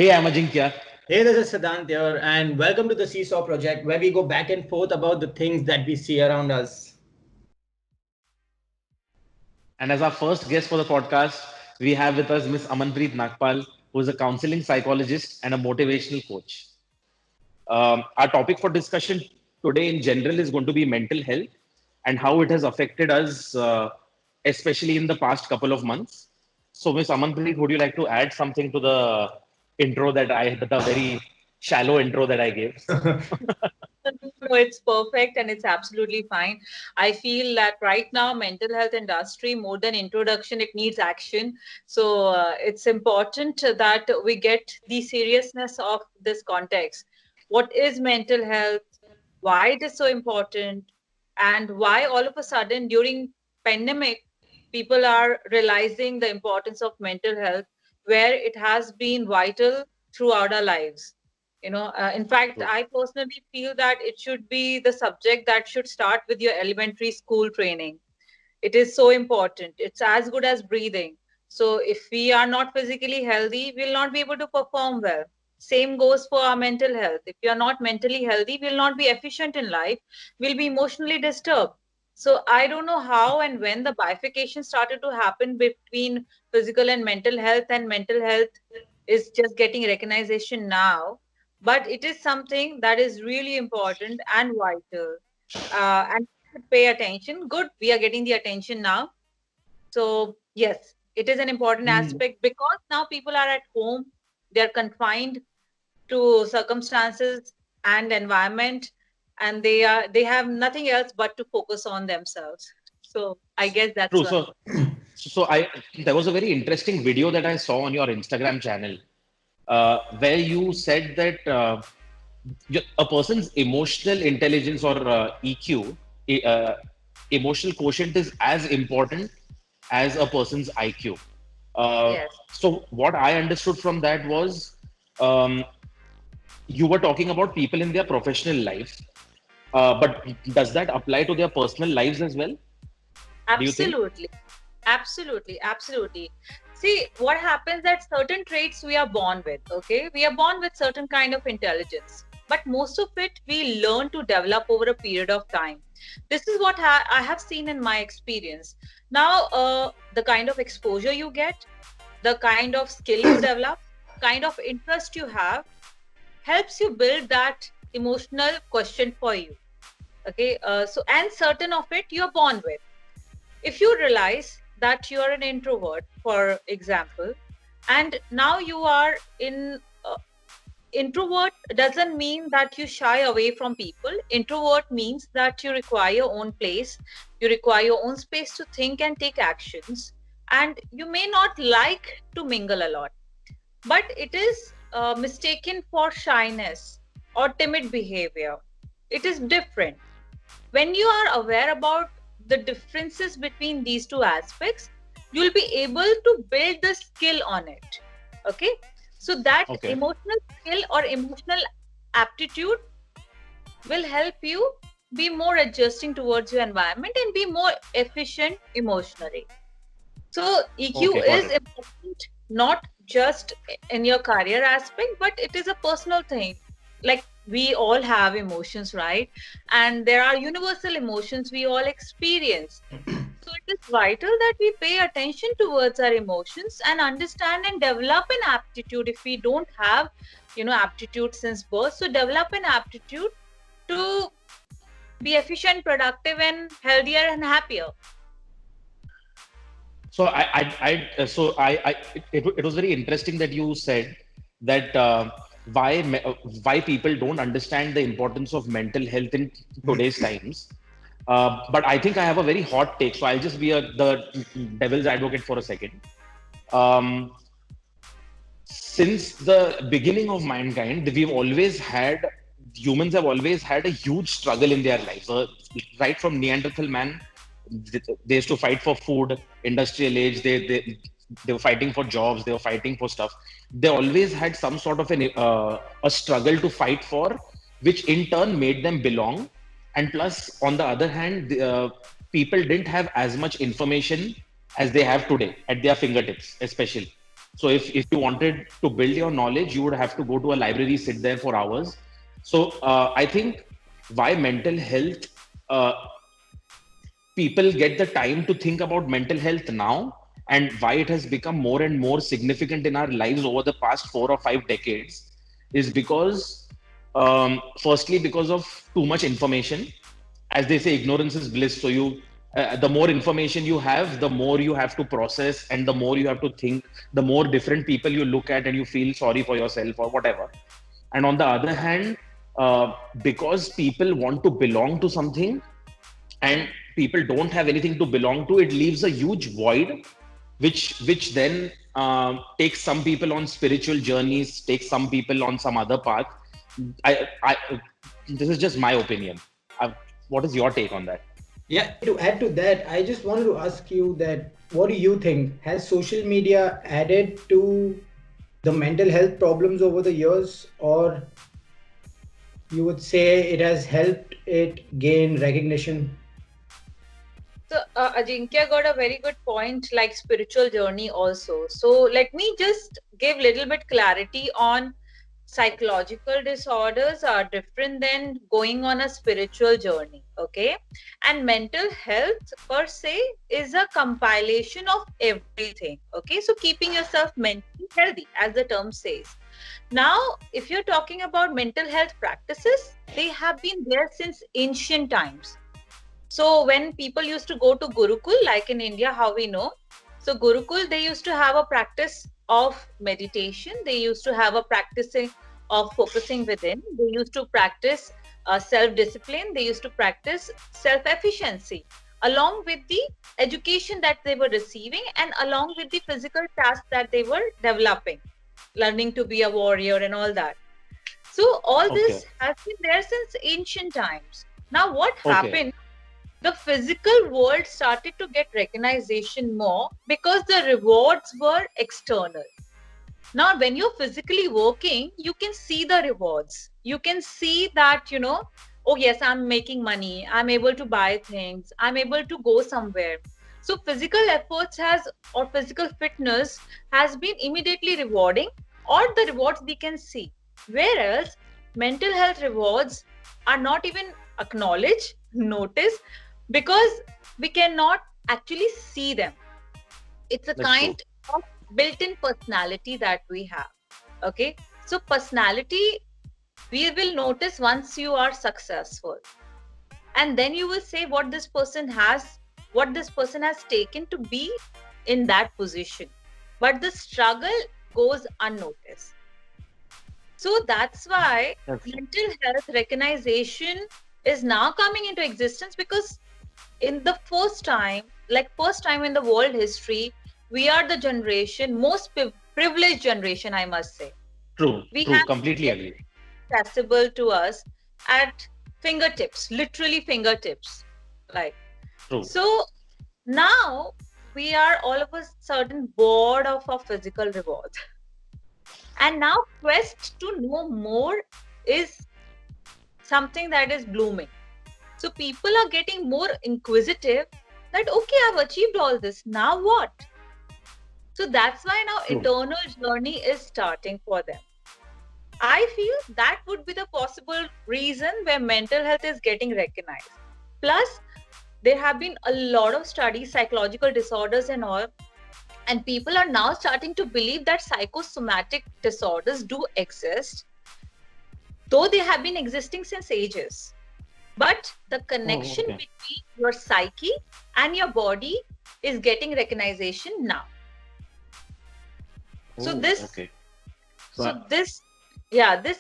Hey, I'm Ajinkya. Hey, this is Siddhant here, and welcome to the Seesaw Project, where we go back and forth about the things that we see around us. And as our first guest for the podcast, we have with us Miss Amanpreet Nagpal, who is a counseling psychologist and a motivational coach. Our topic for discussion today in general is going to be mental health and how it has affected us, especially in the past couple of months. So, Miss Amanpreet, would you like to add something to the the very shallow intro that I gave? No, it's perfect and it's absolutely fine. I feel that right now, mental health industry, more than introduction, it needs action. So it's important that we get the seriousness of this context. What is mental health? Why it is so important? And why all of a sudden during pandemic, people are realizing the importance of mental health, where it has been vital throughout our lives. In fact, True. I personally feel that it should be the subject that should start with your elementary school training. It is so important. It's as good as breathing. So if we are not physically healthy, we'll not be able to perform well. Same goes for our mental health. If we are not mentally healthy, we'll not be efficient in life. We'll be emotionally disturbed. So I don't know how and when the bifurcation started to happen between physical and mental health is just getting recognition now. But it is something that is really important and vital. And should pay attention. Good, we are getting the attention now. So, yes, it is an important Hmm. aspect because now people are at home, they are confined to circumstances and environment, and they have nothing else but to focus on themselves. So, I guess that's True. why. So there was a very interesting video that I saw on your Instagram channel, where you said that a person's emotional intelligence or EQ, emotional quotient, is as important as a person's IQ. Yes. So what I understood from that was, um, you were talking about people in their professional life, but does that apply to their personal lives as well? Do you think? Absolutely. Absolutely. Absolutely. See, what happens that certain traits we are born with, okay? We are born with certain kind of intelligence, but most of it we learn to develop over a period of time. This is what I have seen in my experience. Now, the kind of exposure you get, the kind of skill you develop, kind of interest you have, helps you build that emotional question for you. Okay. And certain of it you're born with. If you realize that you are an introvert, for example, and now you are in introvert doesn't mean that you shy away from people. Introvert means that you require your own place, you require your own space to think and take actions, and you may not like to mingle a lot, but it is mistaken for shyness or timid behavior. It is different. When you are aware about the differences between these two aspects, you'll be able to build the skill on it. Okay. So that Okay. emotional skill or emotional aptitude will help you be more adjusting towards your environment and be more efficient emotionally. So EQ Okay, got is it. important not just in your career aspect, but it is a personal thing. Like we all have emotions, right? And there are universal emotions we all experience. So it is vital that we pay attention towards our emotions and understand and develop an aptitude if we don't have, aptitude since birth. So develop an aptitude to be efficient, productive, and healthier and happier. So it was very interesting that you said that why people don't understand the importance of mental health in today's times. But I think I have a very hot take, so I'll just be the devil's advocate for a second. Um, since the beginning of mankind, humans have always had a huge struggle in their lives. Right from Neanderthal man, they used to fight for food. Industrial age, they were fighting for jobs. They were fighting for stuff. They always had some sort of a struggle to fight for, which in turn made them belong. And plus, on the other hand, people didn't have as much information as they have today at their fingertips, especially. So if you wanted to build your knowledge, you would have to go to a library, sit there for hours. So I think why mental health, uh, people get the time to think about mental health now, and why it has become more and more significant in our lives over the past 4 or 5 decades, is because, firstly, because of too much information. As they say, ignorance is bliss. So the more information you have, the more you have to process, and the more you have to think, the more different people you look at, and you feel sorry for yourself or whatever. And on the other hand, because people want to belong to something, and people don't have anything to belong to, it leaves a huge void, which then takes some people on spiritual journeys, takes some people on some other path. I This is just my opinion. What is your take on that? Yeah, to add to that, I just wanted to ask you that what do you think? Has social media added to the mental health problems over the years, or you would say it has helped it gain recognition? So Ajinkya got a very good point, like spiritual journey also. So let me just give little bit clarity on psychological disorders are different than going on a spiritual journey. Okay. And mental health per se is a compilation of everything. Okay. So keeping yourself mentally healthy, as the term says. Now, if you're talking about mental health practices, they have been there since ancient times. So when people used to go to Gurukul, like in India, how we know, so Gurukul, they used to have a practice of meditation. They used to have a practicing of focusing within. They used to practice self-discipline. They used to practice self-efficiency along with the education that they were receiving and along with the physical tasks that they were developing, learning to be a warrior and all that. So all this has been there since ancient times. Now what happened? The physical world started to get recognition more because the rewards were external. Now, when you're physically working, you can see the rewards. You can see that, oh yes, I'm making money. I'm able to buy things. I'm able to go somewhere. So physical efforts or physical fitness has been immediately rewarding, or the rewards we can see. Whereas mental health rewards are not even acknowledged, noticed, because we cannot actually see them. It's a kind of built-in personality that we have. Okay. So personality, we will notice once you are successful. And then you will say what this person has taken to be in that position. But the struggle goes unnoticed. So that's why mental health recognition is now coming into existence, because in the first time in the world history, we are the most privileged generation, I must say. True, completely agree. Accessible to us at fingertips, literally fingertips. Like, true. So now we are all of a sudden bored of our physical rewards. And now quest to know more is something that is blooming. So people are getting more inquisitive that, okay, I've achieved all this. Now what? So that's why now eternal journey is starting for them. I feel that would be the possible reason where mental health is getting recognized. Plus, there have been a lot of studies, psychological disorders and all, and people are now starting to believe that psychosomatic disorders do exist, though they have been existing since ages. But the connection between your psyche and your body is getting recognition now. This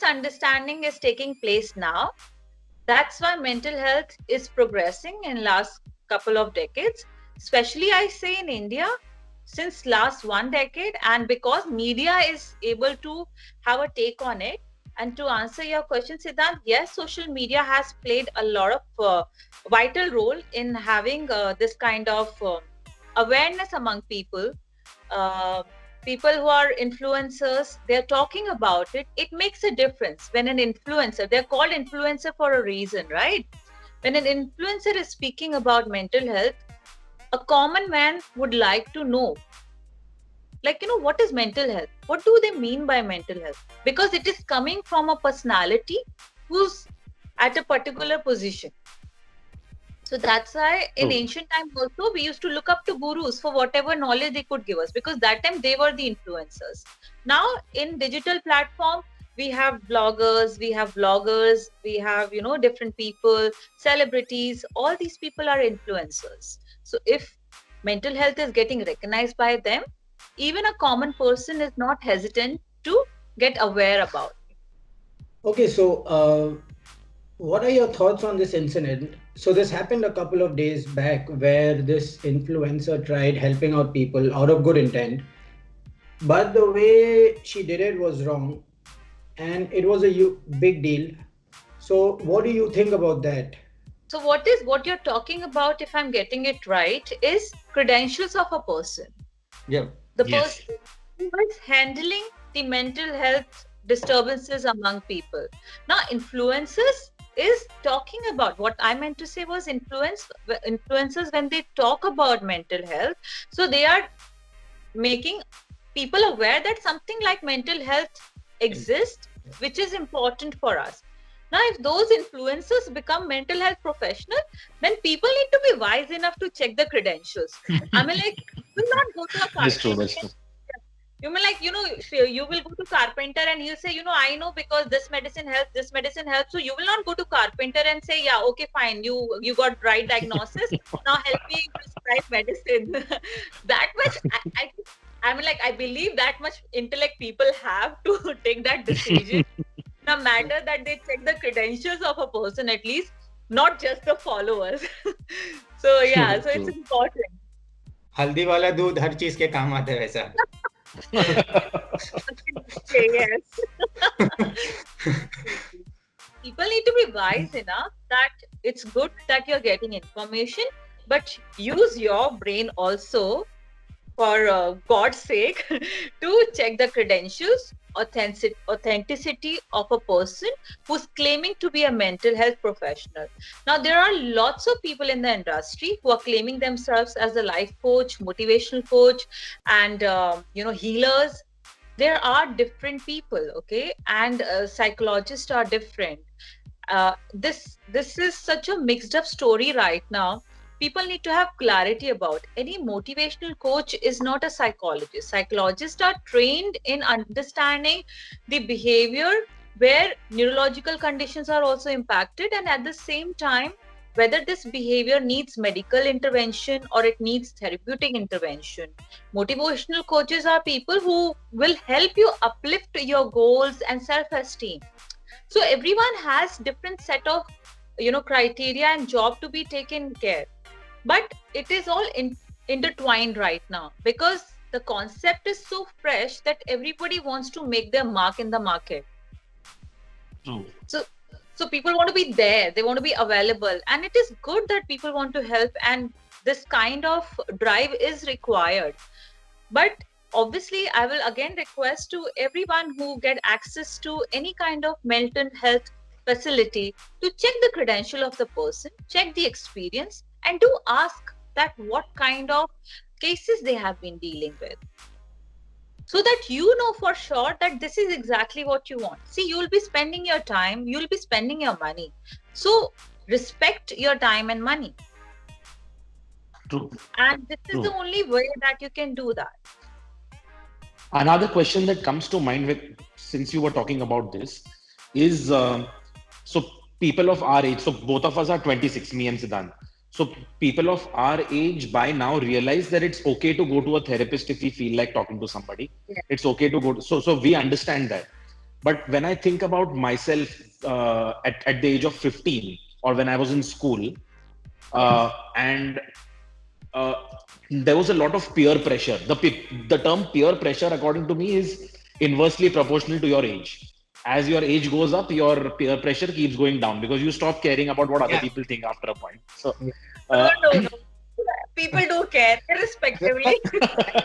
understanding is taking place now. That's why mental health is progressing in last couple of decades, especially I say in India, since last 1 decade, and because media is able to have a take on it. And to answer your question, Siddhant, yes, social media has played a lot of vital role in having this kind of awareness among people. People who are influencers, they're talking about it. It makes a difference when an influencer, they're called influencer for a reason, right? When an influencer is speaking about mental health, a common man would like to know like, what is mental health? What do they mean by mental health? Because it is coming from a personality who's at a particular position. So that's why in ancient times also we used to look up to gurus for whatever knowledge they could give us, because that time they were the influencers. Now in digital platform, we have bloggers, we have vloggers, we have, different people, celebrities, all these people are influencers. So if mental health is getting recognized by them, even a common person is not hesitant to get aware about it. Okay, so what are your thoughts on this incident? So this happened a couple of days back where this influencer tried helping out people out of good intent, but the way she did it was wrong, and it was a big deal. So what do you think about that? So what you're talking about, if I'm getting it right, is credentials of a person. Yeah. The person who is handling the mental health disturbances among people. Now, influencers is talking about, what I meant to say was influencers when they talk about mental health. So they are making people aware that something like mental health exists, which is important for us. Now, if those influencers become mental health professional, then people need to be wise enough to check the credentials. I mean, like, you will not go to a carpenter. You mean, like, you will go to carpenter and he'll say, I know because this medicine helps. So you will not go to carpenter and say, yeah, okay, fine. You got right diagnosis. Now help me prescribe medicine. That much, I mean, like, I believe that much intellect people have to take that decision. No matter that they check the credentials of a person, at least, not just the followers. So yeah, so it's important. हल्दी वाला दूध हर चीज के काम आता है वैसा. Yes. People need to be wise enough that it's good that you're getting information, but use your brain also, for God's sake, to check the credentials, authenticity of a person who's claiming to be a mental health professional. Now, there are lots of people in the industry who are claiming themselves as a life coach, motivational coach, and healers. There are different people, okay, and psychologists are different. This is such a mixed up story right now. People need to have clarity about any motivational coach is not a psychologist. Psychologists are trained in understanding the behavior where neurological conditions are also impacted, and at the same time, whether this behavior needs medical intervention or it needs therapeutic intervention. Motivational coaches are people who will help you uplift your goals and self-esteem. So everyone has different set of criteria and job to be taken care. But it is all intertwined right now because the concept is so fresh that everybody wants to make their mark in the market. True. So people want to be there, they want to be available, and it is good that people want to help, and this kind of drive is required. But obviously, I will again request to everyone who get access to any kind of mental health facility to check the credential of the person, check the experience, and do ask that what kind of cases they have been dealing with, so that you know for sure that this is exactly what you want. See, you'll be spending your time, you'll be spending your money. So respect your time and money. True. And this is the only way that you can do that. Another question that comes to mind since you were talking about this is, so people of our age, so both of us are 26, me and Siddhant. So people of our age by now realize that it's okay to go to a therapist if we feel like talking to somebody. Yeah. It's okay to go to, so we understand that. But when I think about myself at the age of 15 or when I was in school, and there was a lot of peer pressure. The term peer pressure, according to me, is inversely proportional to your age. As your age goes up, your peer pressure keeps going down because you stop caring about what other people think after a point. So, no. People do care, irrespectively.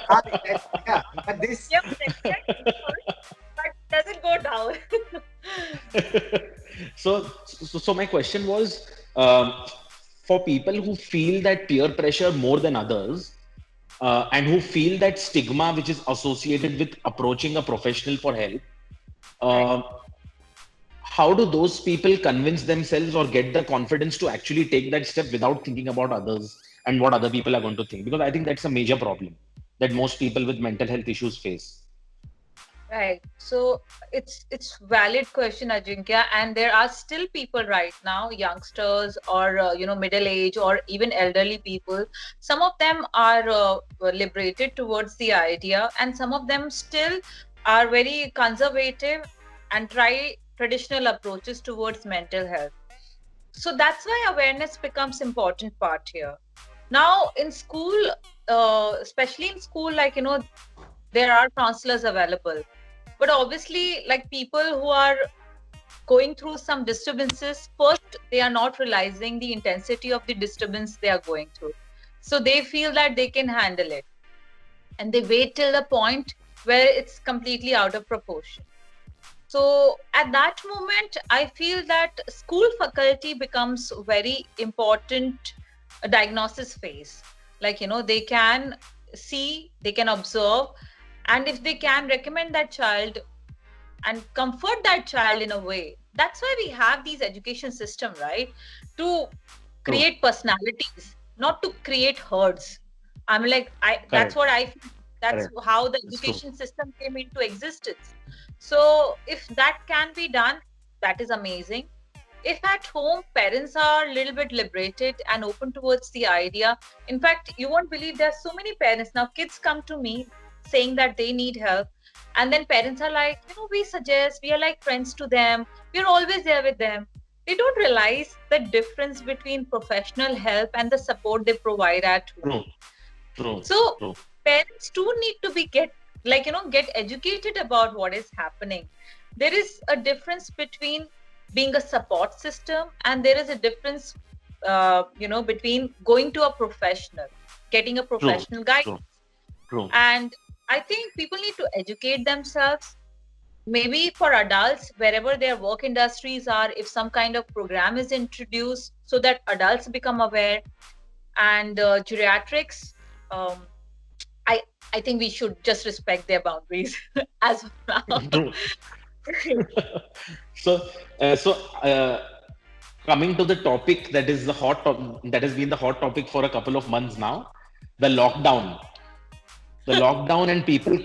But this. But doesn't go down. So my question was, for people who feel that peer pressure more than others, and who feel that stigma which is associated with approaching a professional for help, Right. uh, how do those people convince themselves or get the confidence to actually take that step without thinking about others and what other people are going to think? Because I think that's a major problem that most people with mental health issues face. Right. So it's valid question, Ajinkya, and there are still people right now, youngsters or middle age or even elderly people. Some of them are liberated towards the idea, and some of them still are very conservative and try traditional approaches towards mental health. So that's why awareness becomes important part here. Now in school, especially in school, there are counselors available, but obviously like people who are going through some disturbances, first they are not realizing the intensity of the disturbance they are going through, so they feel that they can handle it, and they wait till the point where it's completely out of proportion. So at that moment I feel that school faculty becomes very important diagnosis phase. They can see, they can observe, and if they can recommend that child and comfort that child in a way. That's why we have these education system, right? To True. create personalities, not to create herds. I that's Correct. what I feel. That's Correct. how the It's true. education system came into existence. So if that can be done, that is amazing. If at home parents are a little bit liberated and open towards the idea, in fact, you won't believe there are so many parents now. Kids come to me saying that they need help, and then parents are like, we suggest, we are like friends to them, we're always there with them. They don't realize the difference between professional help and the support they provide at home. True. True. So True. parents too need to be get educated about what is happening. There is a difference between being a support system, and there is a difference between going to a professional, getting a True. professional guidance. True. True. And I think people need to educate themselves. Maybe for adults, wherever their work industries are, if some kind of program is introduced so that adults become aware. And geriatrics, um, I I think we should just respect their boundaries as of now. True. So, so coming to the topic that is that has been the hot topic for a couple of months now, the lockdown. The lockdown and people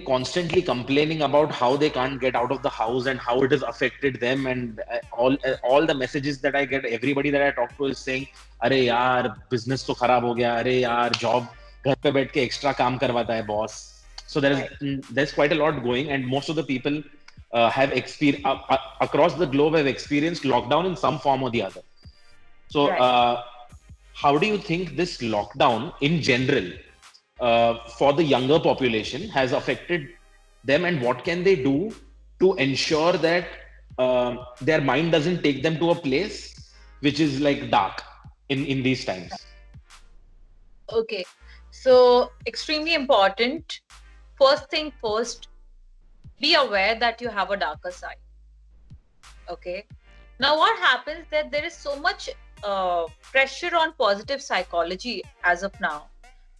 constantly complaining about how they can't get out of the house and how it has affected them. And all the messages that I get, everybody that I talk to is saying, "अरे यार, business तो खराब हो गया. अरे यार, job घर पे बैठ के extra काम करवाता है boss." So there's quite a lot going, and most of the people have across the globe have experienced lockdown in some form or the other. So, Right. how do you think this lockdown in general for the younger population has affected them, and what can they do to ensure that their mind doesn't take them to a place which is like dark in these times? Okay. So extremely important. First thing first, be aware that you have a darker side. Okay. Now what happens that there is so much pressure on positive psychology as of now,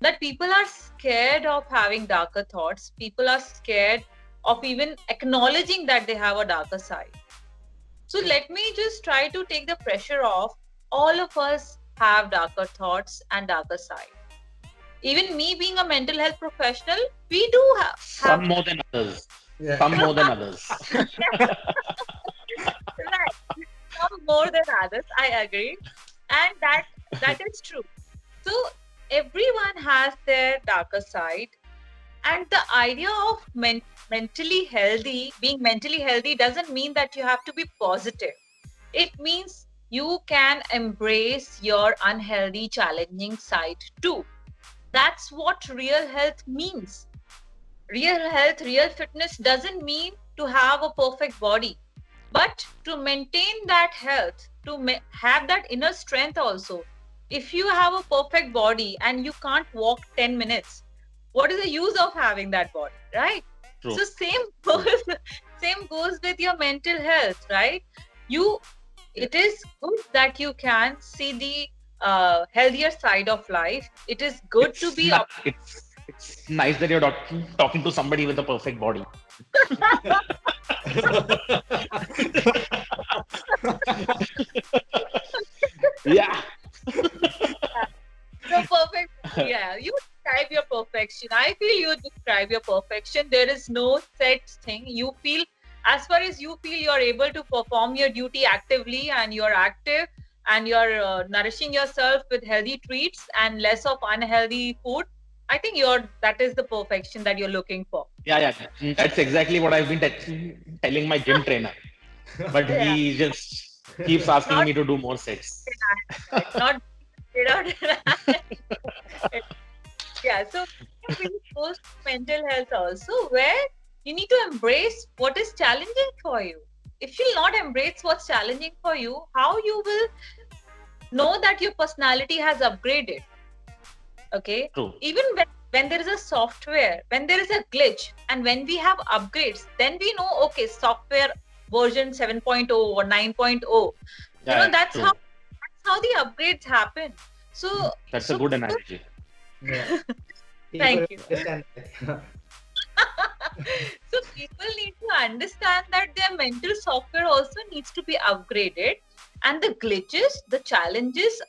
that people are scared of having darker thoughts. People are scared of even acknowledging that they have a darker side. So let me just try to take the pressure off. All of us have darker thoughts and darker side. Even me being a mental health professional, we do have Some more than others. Yeah. Some more than others. right, some more than others. I agree, and that is true. So everyone has their darker side, and the idea of mentally healthy, being mentally healthy, doesn't mean that you have to be positive. It means you can embrace your unhealthy, challenging side too. That's what real health means. Real health, real fitness doesn't mean to have a perfect body, but to maintain that health, to have that inner strength also. If you have a perfect body and you can't walk 10 minutes, what is the use of having that body, right? True. So same goes with your mental health, right? It is good that you can see the healthier side of life. It is good to be It's nice that you're talking to somebody with a perfect body. Yeah. the perfect. Yeah, you describe your perfection. I feel you describe your perfection. There is no set thing. You feel, as far as you feel, you're able to perform your duty actively, and you're active, and you're nourishing yourself with healthy treats and less of unhealthy food. I think that is the perfection that you're looking for. Yeah. That's exactly what I've been telling my gym trainer. But Yeah. he just keeps asking Not me to do more sets. not yeah, so we goes to mental health also, where you need to embrace what is challenging for you. If you'll not embrace what's challenging for you, how you will know that your personality has upgraded? Okay, True. even when there is a software, when there is a glitch, and when we have upgrades, then we know, okay, software version 7.0 or 9.0. Yeah, That's true. how the upgrades happen. So That's a good analogy. Yeah. Thank you. Understand that. So people need to understand that their mental software also needs to be upgraded, and the glitches, the challenges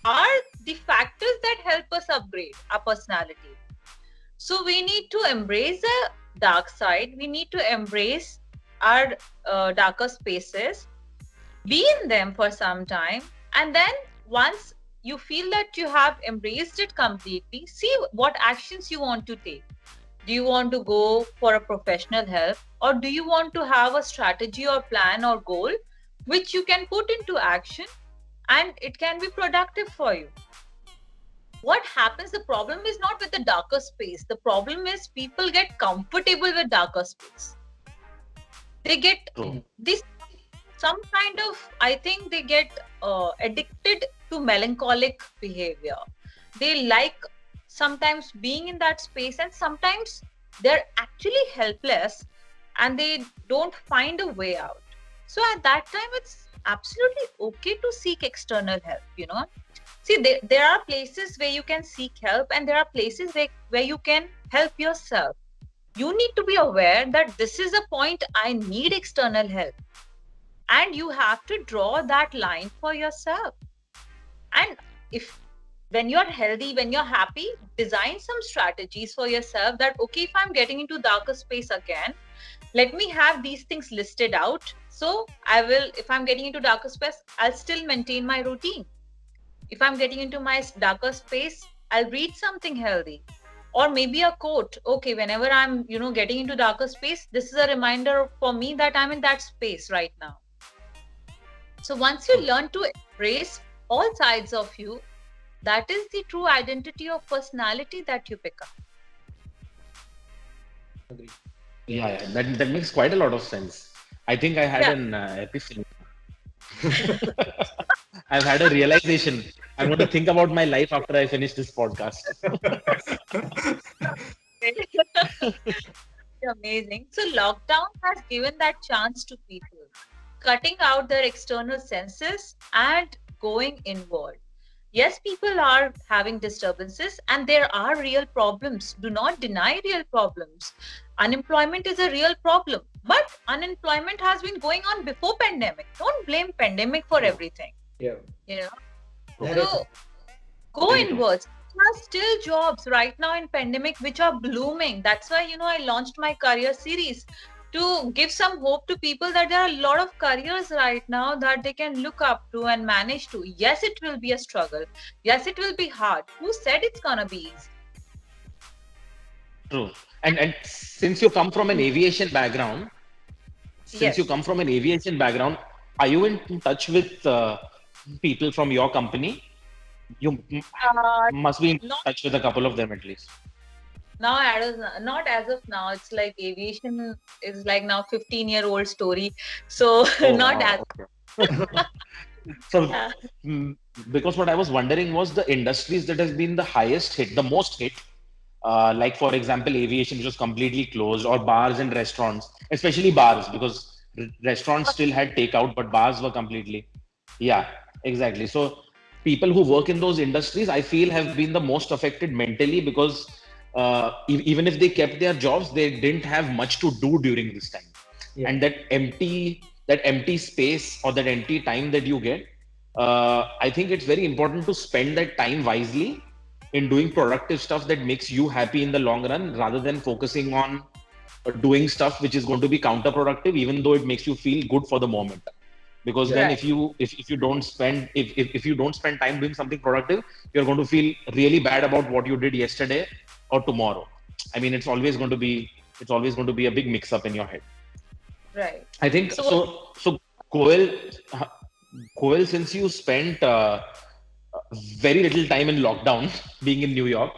are the factors that help us upgrade our personality. So we need to embrace the dark side. We need to embrace our darker spaces, be in them for some time, and then once you feel that you have embraced it completely, see what actions you want to take. Do you want to go for a professional help, or do you want to have a strategy or plan or goal which you can put into action and it can be productive for you? What happens, the problem is not with the darker space. The problem is people get comfortable with darker space. They get True. this some kind of, I think they get addicted to melancholic behavior. They like sometimes being in that space, and sometimes they're actually helpless and they don't find a way out. So at that time, it's absolutely okay to seek external help. See, there are places where you can seek help, and there are places where you can help yourself. You need to be aware that this is a point I need external help, and you have to draw that line for yourself. And if when you're healthy, when you're happy, design some strategies for yourself that, okay, if I'm getting into darker space again, let me have these things listed out. So I will, if I'm getting into darker space, I'll still maintain my routine. If I'm getting into my darker space, I'll read something healthy, or maybe a quote. Okay, whenever I'm getting into darker space, this is a reminder for me that I'm in that space right now. So once you learn to embrace all sides of you, that is the true identity of personality that you pick up. Agree. Yeah. That makes quite a lot of sense. I think I had an epiphany. I've had a realization. I'm going to think about my life after I finish this podcast. Amazing. So lockdown has given that chance to people, cutting out their external senses and going inward. Yes, people are having disturbances and there are real problems. Do not deny real problems. Unemployment is a real problem, but unemployment has been going on before pandemic. Don't blame pandemic for everything. Yeah. That is- So go inwards. There are still jobs right now in pandemic which are blooming. That's why I launched my career series to give some hope to people that there are a lot of careers right now that they can look up to and manage to. Yes, it will be a struggle. Yes, it will be hard. Who said it's gonna be easy? True. And since you come from an aviation background, Yes. are you in touch with people from your company? You must be in Not touch with a couple of them at least. now, not as of now. It's like aviation is like now 15-year-old story. So Oh, not wow, as okay. So, yeah. because what I was wondering was the industries that has been the highest hit, the most hit, like for example, aviation, which was completely closed, or bars and restaurants, especially bars, because restaurants still had takeout, but bars were completely, yeah, exactly. So, people who work in those industries, I feel, have been the most affected mentally because even if they kept their jobs, they didn't have much to do during this time. Yeah. And that empty space or that empty time that you get, I think it's very important to spend that time wisely in doing productive stuff that makes you happy in the long run, rather than focusing on doing stuff which is going to be counterproductive, even though it makes you feel good for the moment. Because then Right. if you don't spend if you don't spend time doing something productive, you're going to feel really bad about what you did yesterday or tomorrow. I mean, it's always going to be a big mix up in your head. Right. I think So so. Koel, since you spent very little time in lockdown being in New York,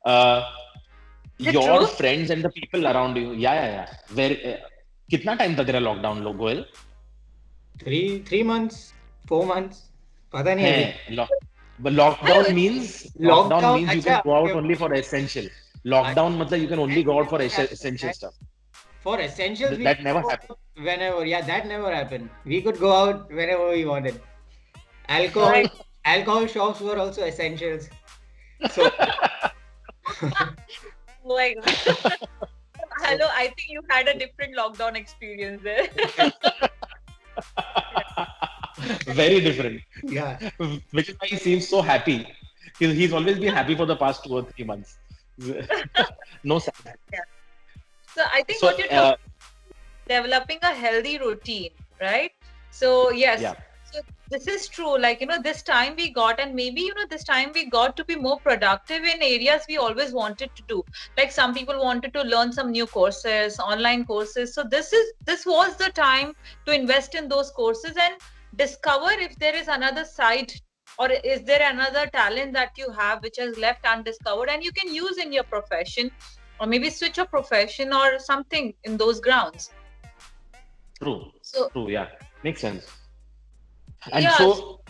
uh, is it your true? friends and the people around you, yeah. Where कितना time तक रहा lockdown लोग, Koel? 3 months, 4 months, पता नहीं अभी. है but lockdown means Lockdown, you can अच्छा, go out okay. only for essential. Lockdown मतलब you can only go out for essential stuff. For essentials, we That could never go happened. out whenever. Yeah, that never happened. We could go out whenever we wanted. Alcohol, Right. alcohol shops were also essentials. So Oh my God. Hello, I think you had a different lockdown experience there. Very different. yeah, Which is why he seems so happy. He's always been happy for the past 2 or 3 months. No sad. So I think So what you're talking developing a healthy routine, right? So yes, yeah. so this is true. Like, this time we got, and maybe, this time we got to be more productive in areas we always wanted to do. Like some people wanted to learn some new courses, online courses. So this was the time to invest in those courses and discover if there is another side, or is there another talent that you have which has left undiscovered and you can use in your profession, or maybe switch a profession or something in those grounds. True. So True. Yeah. Makes sense. And yeah, so,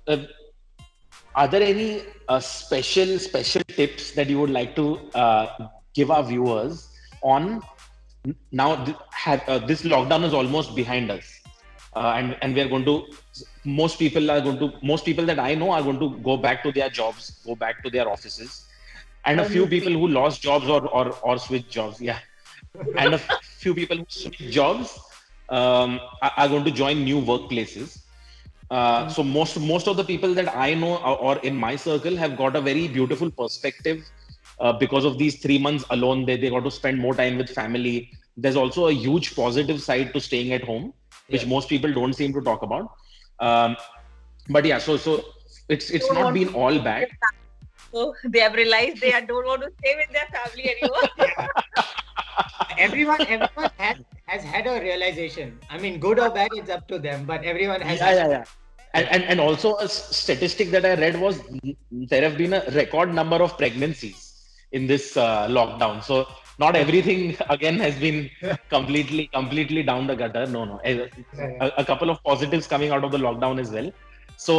uh, are there any special tips that you would like to give our viewers on now? This lockdown is almost behind us, and we are going to. Most people that I know are going to go back to their jobs, go back to their offices, and a few people who lost jobs or switched jobs. Yeah, and a few people who switched jobs are going to join new workplaces. So most of the people that I know or in my circle have got a very beautiful perspective because of these 3 months alone. They got to spend more time with family. There's also a huge positive side to staying at home, which most people don't seem to talk about. But yeah, so it's not been all bad. So they have realized they don't want to stay with their family anymore. yeah. Everyone has had a realization. I mean, good or bad, it's up to them. But everyone has. Yeah. And also a statistic that I read was there have been a record number of pregnancies in this lockdown. So not everything again has been completely down the gutter. No. A couple of positives coming out of the lockdown as well. So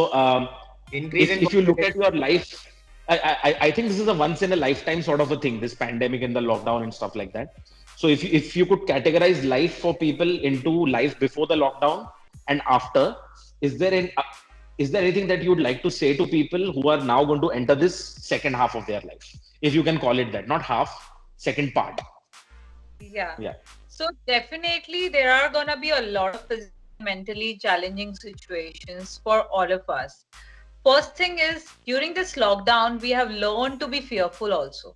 if you look at your life, I think this is a once in a lifetime sort of a thing, this pandemic and the lockdown and stuff like that. So if you could categorize life for people into life before the lockdown and after, is there anything that you would like to say to people who are now going to enter this second half of their life, if you can call it that? Not half, second part. Yeah. So definitely there are gonna be a lot of mentally challenging situations for all of us. First thing is, during this lockdown, we have learned to be fearful also.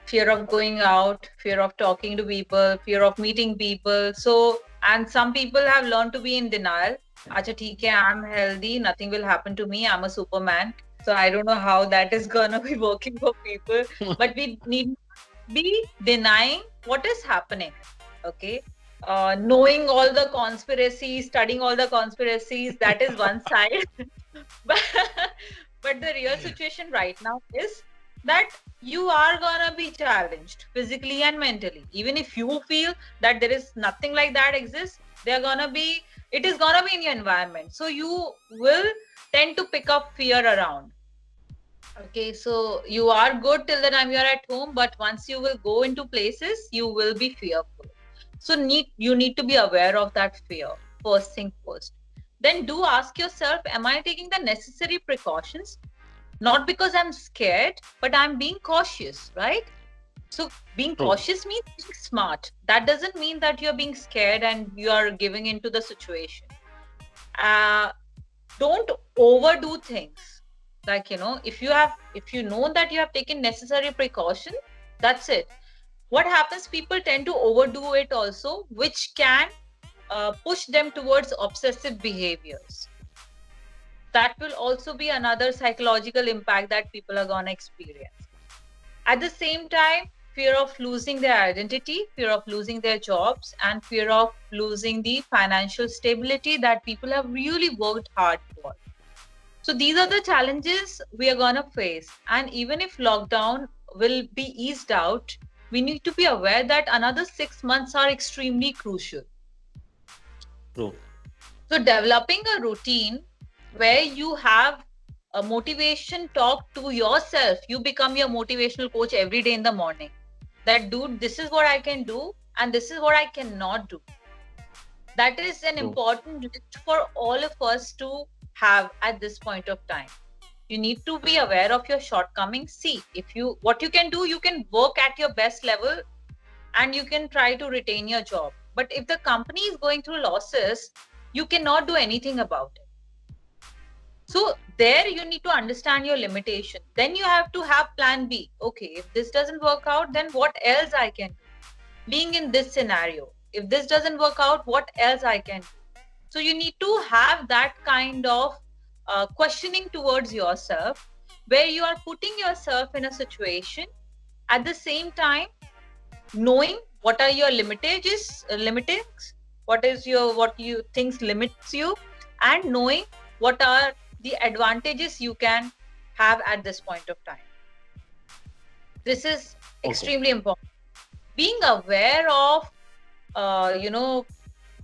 Fear of going out, fear of talking to people, fear of meeting people. So, and some people have learned to be in denial. Acha, theek hai, I'm healthy, nothing will happen to me, I'm a Superman. So I don't know how that is gonna be working for people. But we need to be denying what is happening. Okay. Knowing all the conspiracies, studying all the conspiracies, that is one side. But the real situation right now is that you are gonna be challenged physically and mentally. Even if you feel that there is nothing like that exists, it is gonna be in your environment. So you will tend to pick up fear around. Okay, so you are good till the time you are at home, but once you will go into places, you will be fearful. So you need to be aware of that fear, first thing first. then do ask yourself, am I taking the necessary precautions? Not because I'm scared, but I'm being cautious, right? So being True. cautious means being smart. That doesn't mean that you're being scared and you are giving into the situation. Don't overdo things. Like, if you know that you have taken necessary precaution, that's it. What happens, people tend to overdo it also, which can push them towards obsessive behaviors. That will also be another psychological impact that people are going to experience. At the same time, fear of losing their identity, fear of losing their jobs, and fear of losing the financial stability that people have really worked hard for. So these are the challenges we are going to face. And even if lockdown will be eased out, we need to be aware that another 6 months are extremely crucial. True. So developing a routine where you have a motivation talk to yourself, you become your motivational coach every day in the morning. That, dude, this is what I can do and this is what I cannot do. That is an important list for all of us to have at this point of time. You need to be aware of your shortcomings. See, what you can do, you can work at your best level and you can try to retain your job. But if the company is going through losses, you cannot do anything about it. So there you need to understand your limitation. Then you have to have plan B. Okay, if this doesn't work out, then what else I can do? Being in this scenario, if this doesn't work out, what else I can do? So you need to have that kind of questioning towards yourself, where you are putting yourself in a situation, at the same time knowing what are your limitings, what you think limits you, and knowing what are the advantages you can have at this point of time. This is extremely important. Being aware of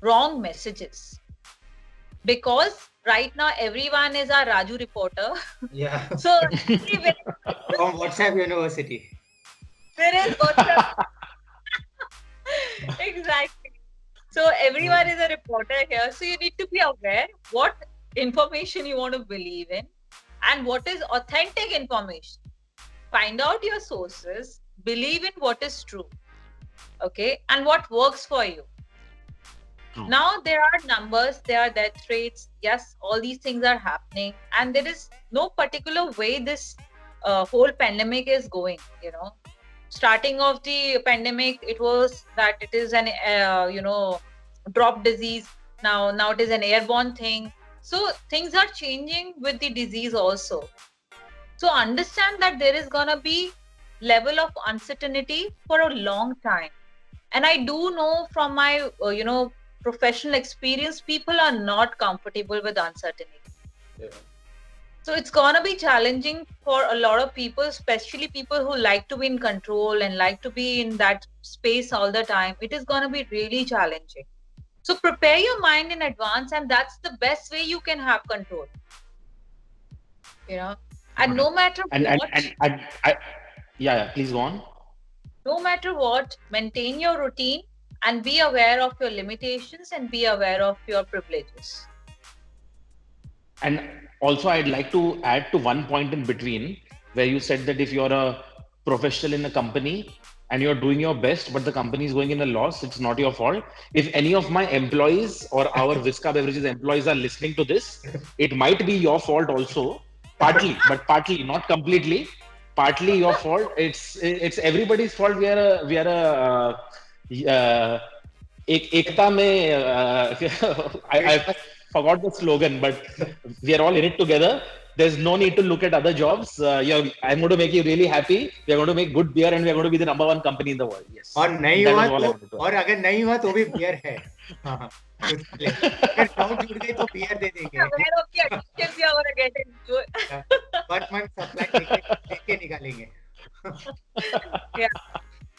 wrong messages, because right now everyone is a Raju reporter. Yeah. So from WhatsApp University. There is WhatsApp. Exactly. So everyone is a reporter here. So you need to be aware what information you want to believe in and what is authentic information. Find out your sources, believe in what is true, okay, and what works for you. Now there are numbers, there are death rates. Yes, all these things are happening, and there is no particular way this whole pandemic is going. Starting of the pandemic, it was that it is an drop disease. Now it is an airborne thing. So things are changing with the disease also. So understand that there is gonna be level of uncertainty for a long time. And I do know from my professional experience, people are not comfortable with uncertainty. Yeah. So it's gonna be challenging for a lot of people, especially people who like to be in control and like to be in that space all the time. It is gonna be really challenging. So prepare your mind in advance, and that's the best way you can have control. And no matter what, yeah, please go on. No matter what, maintain your routine and be aware of your limitations and be aware of your privileges. And also, I'd like to add to one point in between where you said that if you're a professional in a company and you're doing your best, but the company is going in a loss, it's not your fault. If any of my employees or our Visca Beverages employees are listening to this, it might be your fault also, partly, not completely. Partly your fault. It's everybody's fault. We are ekta mein. I forgot the slogan, but we are all in it together. There's no need to look at other jobs. I'm going to make you really happy. We are going to make good beer, and we are going to be the number one company in the world. Yes. और नहीं हुआ तो, और अगर नहीं हुआ तो भी बियर है. अगर डाउट जुड़ गई तो बियर दे देंगे. Aware of the addictions you are getting into. But man supply देके निकालेंगे. Yeah.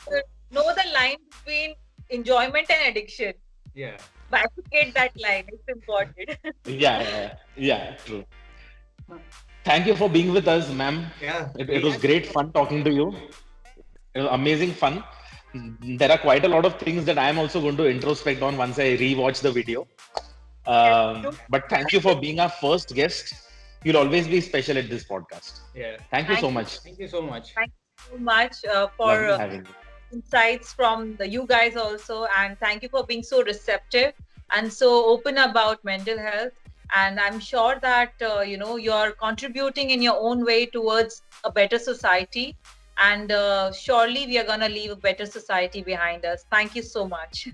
So know the line between enjoyment and addiction. Yeah. Bifurcate that line. It's important. Yeah, true. Thank you for being with us, ma'am. Yeah. It was great fun talking to you. It was amazing fun. There are quite a lot of things that I am also going to introspect on once I rewatch the video. But thank you for being our first guest. You'll always be special at this podcast. Yeah. Thank you so much. Thank you so much. Thank you so much for Lovely having you. insights from you guys also, and thank you for being so receptive and so open about mental health. And I'm sure that you're contributing in your own way towards a better society, and surely we are going to leave a better society behind us. Thank you so much.